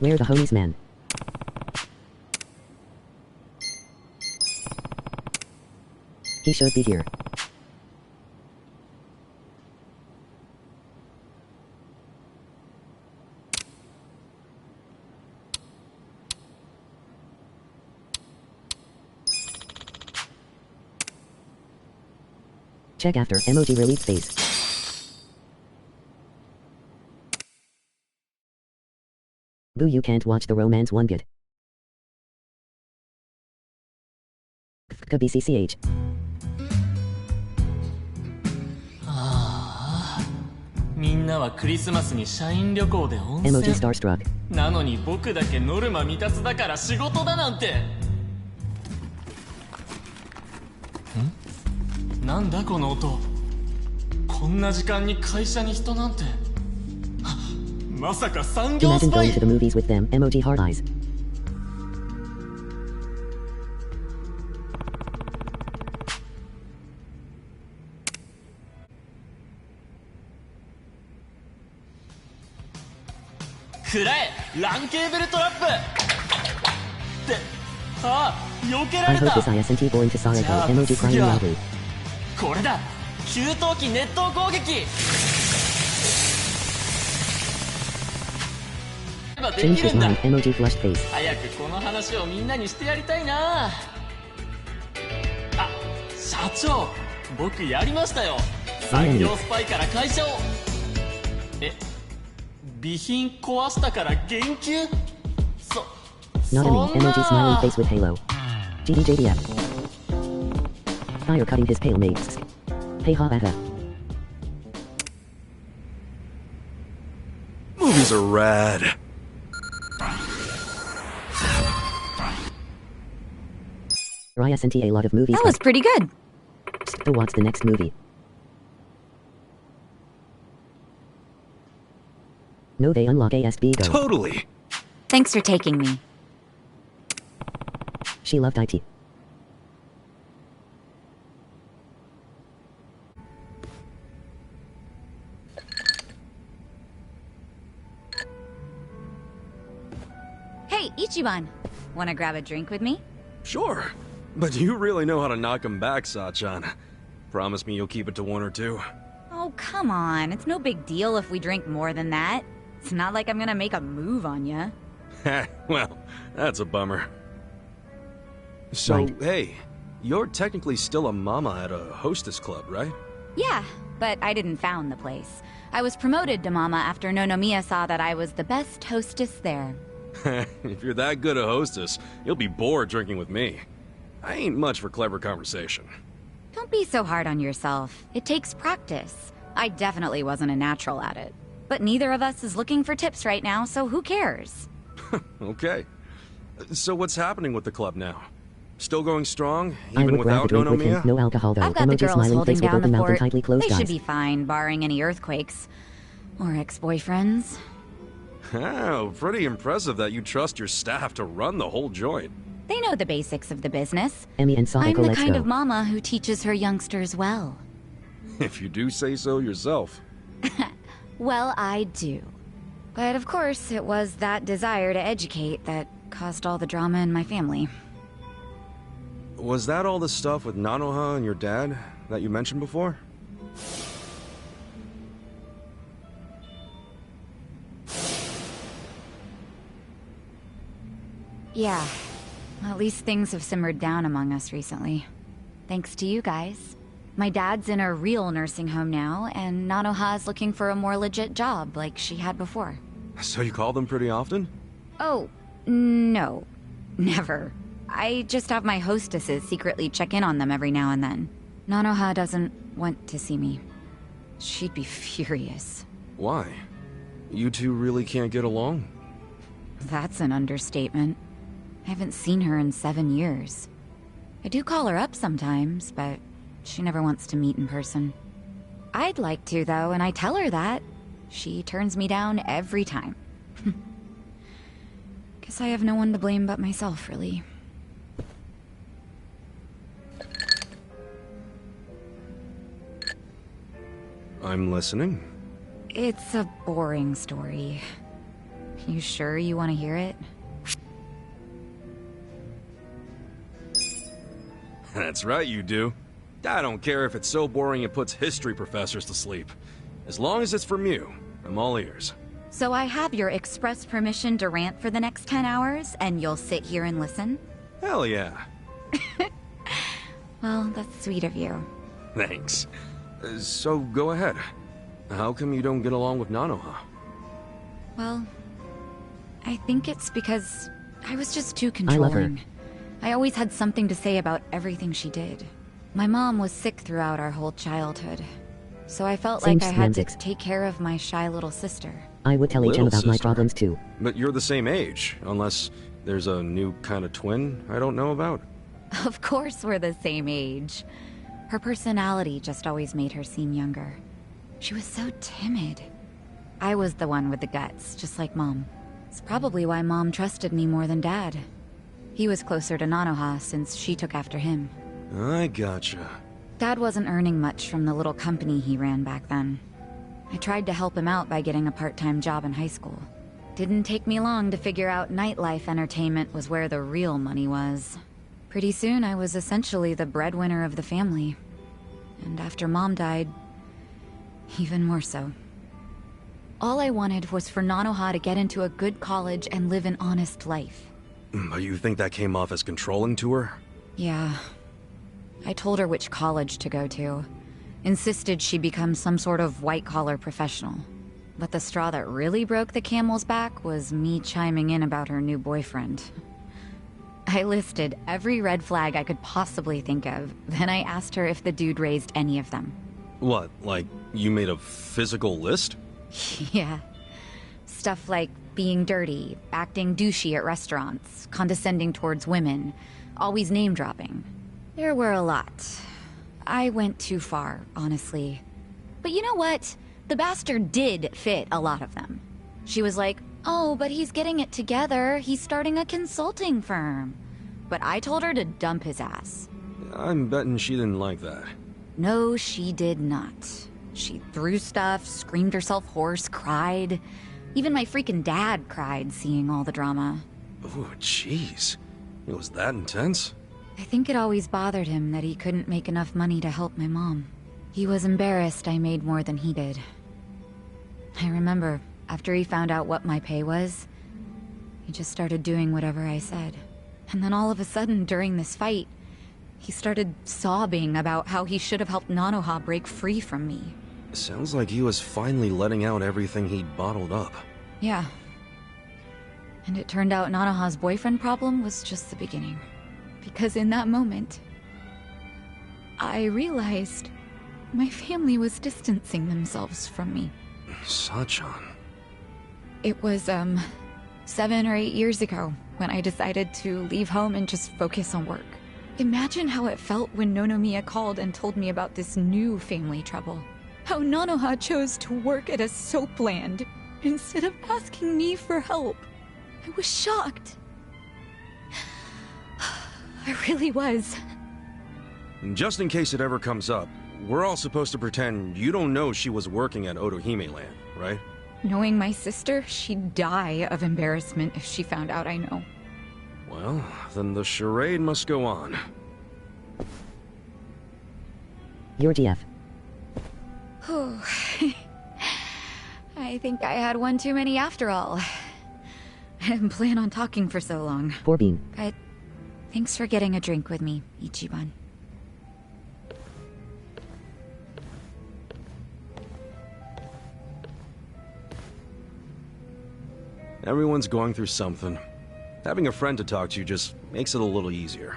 Where the homies man? He should be here. Check after emoji relief face. Boo, you can't watch the romance one bit. BCCH. Emoji starstruck. なのに僕だけノルマ未達だから仕事だなんて。なんだこの音。こんな時間に会社に人なんて。まさか産業ス Imagine パイ。 going to the movies with them. Emoji hard eyes. くらえランケーブルトラップって避けら I れ hope た。 this isn't going to saeko. じゃあ Emoji 次 crying は loudly. これだ給湯器熱湯攻撃。 で Change きる his んだ。 mind. Emoji flushed face. 早くこの話をみんなにしてやりたいな。あ、社長僕やりましたよ。産業スパイから会社を。備品壊したから減給。 Not me. Emoji smiling face with halo. GDJDF. Fire cutting his pale mates. Hey ha ava. Movies are rad. Raya sent a lot of movies. That was pretty good. So what's the next movie? No, they unlock ASB go. Totally. Thanks for taking me. She loved IT. Hey, Ichiban. Wanna grab a drink with me? Sure. But you really know how to knock 'em back, Sachan. Promise me you'll keep it to one or two. Oh, come on. It's no big deal if we drink more than that. It's not like I'm gonna make a move on ya. Well, that's a bummer. So, Right. hey, you're technically still a mama at a hostess club, right? Yeah, but I didn't found the place. I was promoted to mama after Nonomiya saw that I was the best hostess there. If you're that good a hostess, you'll be bored drinking with me. I ain't much for clever conversation. Don't be so hard on yourself. It takes practice. I definitely wasn't a natural at it. But neither of us is looking for tips right now, so who cares? Okay. So what's happening with the club now? Still going strong, I even would grab a without drink with him. Nonomiya? No alcohol though. I've got the Emoji girls smiling holding face with down open the mouth and fort. tightly closed They eyes. should be fine, barring any earthquakes. Or ex-boyfriends. Oh, pretty impressive that you trust your staff to run the whole joint. They know the basics of the business. Emmy and I'm saeko, the let's kind go. of mama who teaches her youngsters well. If you do say so yourself. Well, I do. But of course, it was that desire to educate that caused all the drama in my family. Was that all the stuff with Nanoha and your dad that you mentioned before? Yeah. At least things have simmered down among us recently. Thanks to you guys. My dad's in a real nursing home now, and Nanoha's looking for a more legit job like she had before. So you call them pretty often? Oh, no. Never. I just have my hostesses secretly check in on them every now and then. Nanoha doesn't want to see me. She'd be furious. Why? You two really can't get along? That's an understatement. I haven't seen her in 7 years. I do call her up sometimes, but she never wants to meet in person. I'd like to, though, and I tell her that. She turns me down every time. Guess I have no one to blame but myself, really. I'm listening. It's a boring story. You sure you want to hear it? That's right, you do. I don't care if it's so boring it puts history professors to sleep. As long as it's from you, I'm all ears. So I have your express permission to rant for the next 10 hours, and you'll sit here and listen? Hell yeah. Well, that's sweet of you. Thanks. So go ahead. How come you don't get along with Nanoha? Well, I think it's because I was just too I love her. controlling. I always had something to say about everything she did. My mom was sick throughout our whole childhood, so I felt Same like I had to semantics. take care of my shy little sister. I would tell HM Little about my sister. problems too. But you're the same age, unless there's a new kind of twin I don't know about. Of course we're the same age. Her personality just always made her seem younger. She was so timid. I was the one with the guts, just like Mom. It's probably why Mom trusted me more than Dad. He was closer to Nanoha since she took after him. I gotcha. Dad wasn't earning much from the little company he ran back then. I tried to help him out by getting a part-time job in high school. Didn't take me long to figure out nightlife entertainment was where the real money was. Pretty soon I was essentially the breadwinner of the family. And after Mom died, even more so. All I wanted was for Nanoha to get into a good college and live an honest life. But you think that came off as controlling to her? Yeah. I told her which college to go to. Insisted she become some sort of white-collar professional. But the straw that really broke the camel's back was me chiming in about her new boyfriend. I listed every red flag I could possibly think of, then I asked her if the dude raised any of them. What, like you made a physical list? Yeah. Stuff like being dirty, acting douchey at restaurants, condescending towards women, always name-dropping. There were a lot. I went too far, honestly. But you know what? The bastard did fit a lot of them. She was like, oh, but he's getting it together. He's starting a consulting firm. But I told her to dump his ass. I'm betting she didn't like that. No, she did not. She threw stuff, screamed herself hoarse, cried. Even my freaking dad cried seeing all the drama. Oh, jeez. It was that intense? I think it always bothered him that he couldn't make enough money to help my mom. He was embarrassed I made more than he did. I remember, after he found out what my pay was, he just started doing whatever I said. And then all of a sudden, during this fight, he started sobbing about how he should have helped Nanoha break free from me. Sounds like he was finally letting out everything he'd bottled up. Yeah. And it turned out Nanoha's boyfriend problem was just the beginning. Because in that moment, I realized my family was distancing themselves from me. Sachan. It was, 7 or 8 years ago when I decided to leave home and just focus on work. Imagine how it felt when Nonomiya called and told me about this new family trouble. How Nanoha chose to work at a soap land instead of asking me for help. I was shocked. I really was. Just in case it ever comes up, we're all supposed to pretend you don't know she was working at Otohime Land, right? Knowing my sister, she'd die of embarrassment if she found out I know. Well, then the charade must go on. Your GF. I think I had one too many after all. I didn't plan on talking for so long. Poor Bean. But thanks for getting a drink with me, Ichiban. Everyone's going through something. Having a friend to talk to just makes it a little easier.